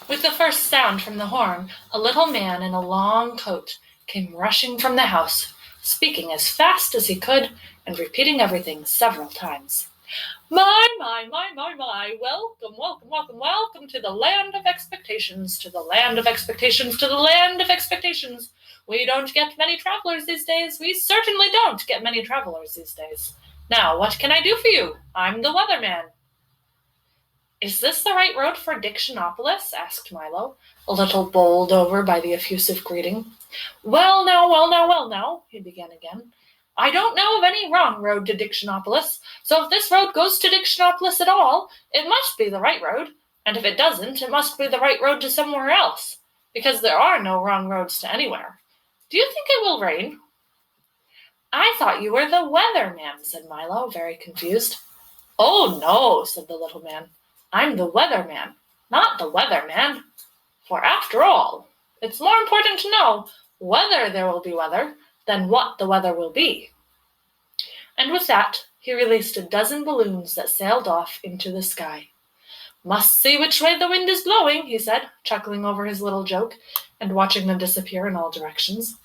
With the first sound from the horn, a little man in a long coat came rushing from the house, speaking as fast as he could and repeating everything several times. My, welcome, welcome, welcome, welcome to the land of expectations, to the land of expectations, to the land of expectations. We don't get many travelers these days. We certainly don't get many travelers these days. Now, what can I do for you? I'm the weatherman. Is this the right road for Dictionopolis? Asked Milo, a little bowled over by the effusive greeting. Well now, he began again. I don't know of any wrong road to Dictionopolis, so if this road goes to Dictionopolis at all, it must be the right road, and if it doesn't, it must be the right road to somewhere else, because there are no wrong roads to anywhere. Do you think it will rain? I thought you were the weatherman, said Milo, very confused. Oh, no, said the little man. I'm the weatherman, not the weatherman. For after all, it's more important to know whether there will be weather than what the weather will be. And with that, he released a dozen balloons that sailed off into the sky. Must see which way the wind is blowing, he said, chuckling over his little joke and watching them disappear in all directions.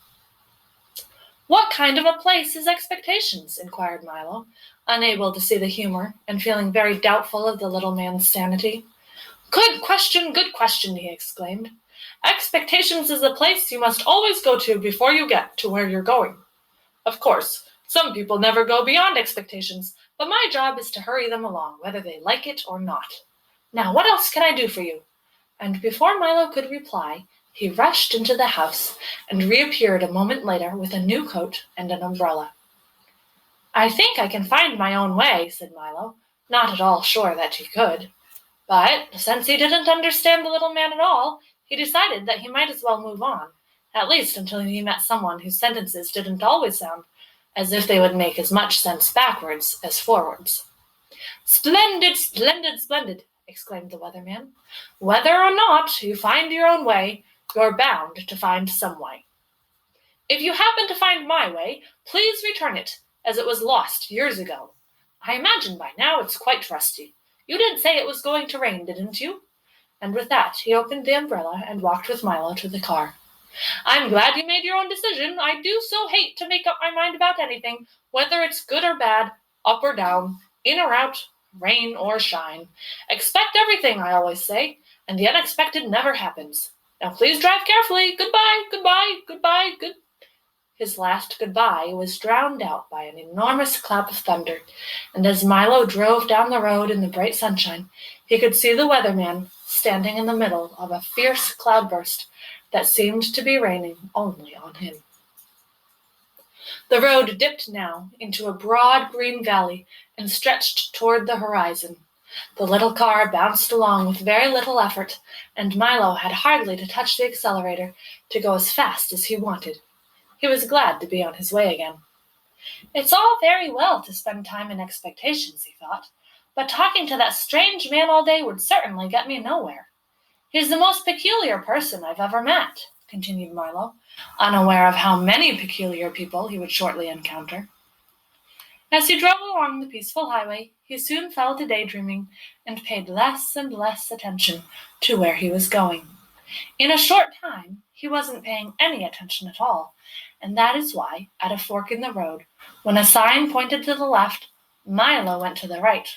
What kind of a place is Expectations? Inquired Milo, unable to see the humor and feeling very doubtful of the little man's sanity. Good question, he exclaimed. Expectations is a place you must always go to before you get to where you're going. Of course, some people never go beyond expectations, but my job is to hurry them along, whether they like it or not. Now, what else can I do for you? And before Milo could reply, he rushed into the house and reappeared a moment later with a new coat and an umbrella. I think I can find my own way, said Milo, not at all sure that he could. But since he didn't understand the little man at all, he decided that he might as well move on, at least until he met someone whose sentences didn't always sound as if they would make as much sense backwards as forwards. Splendid, exclaimed the weatherman. Whether or not you find your own way, you're bound to find some way. If you happen to find my way, please return it, as it was lost years ago. I imagine by now it's quite rusty. You didn't say it was going to rain, didn't you? And with that, he opened the umbrella and walked with Milo to the car. I'm glad you made your own decision. I do so hate to make up my mind about anything, whether it's good or bad, up or down, in or out, rain or shine. Expect everything, I always say, and the unexpected never happens. Now please drive carefully. Goodbye. His last goodbye was drowned out by an enormous clap of thunder, and as Milo drove down the road in the bright sunshine, he could see the weatherman standing in the middle of a fierce cloudburst that seemed to be raining only on him. The road dipped now into a broad green valley and stretched toward the horizon. The little car bounced along with very little effort, and Milo had hardly to touch the accelerator to go as fast as he wanted. He was glad to be on his way again. It's all very well to spend time in Expectations, he thought, but talking to that strange man all day would certainly get me nowhere. He's the most peculiar person I've ever met, continued Milo, unaware of how many peculiar people he would shortly encounter. As he drove along the peaceful highway, he soon fell to daydreaming and paid less and less attention to where he was going. In a short time, he wasn't paying any attention at all, and that is why, at a fork in the road, when a sign pointed to the left, Milo went to the right,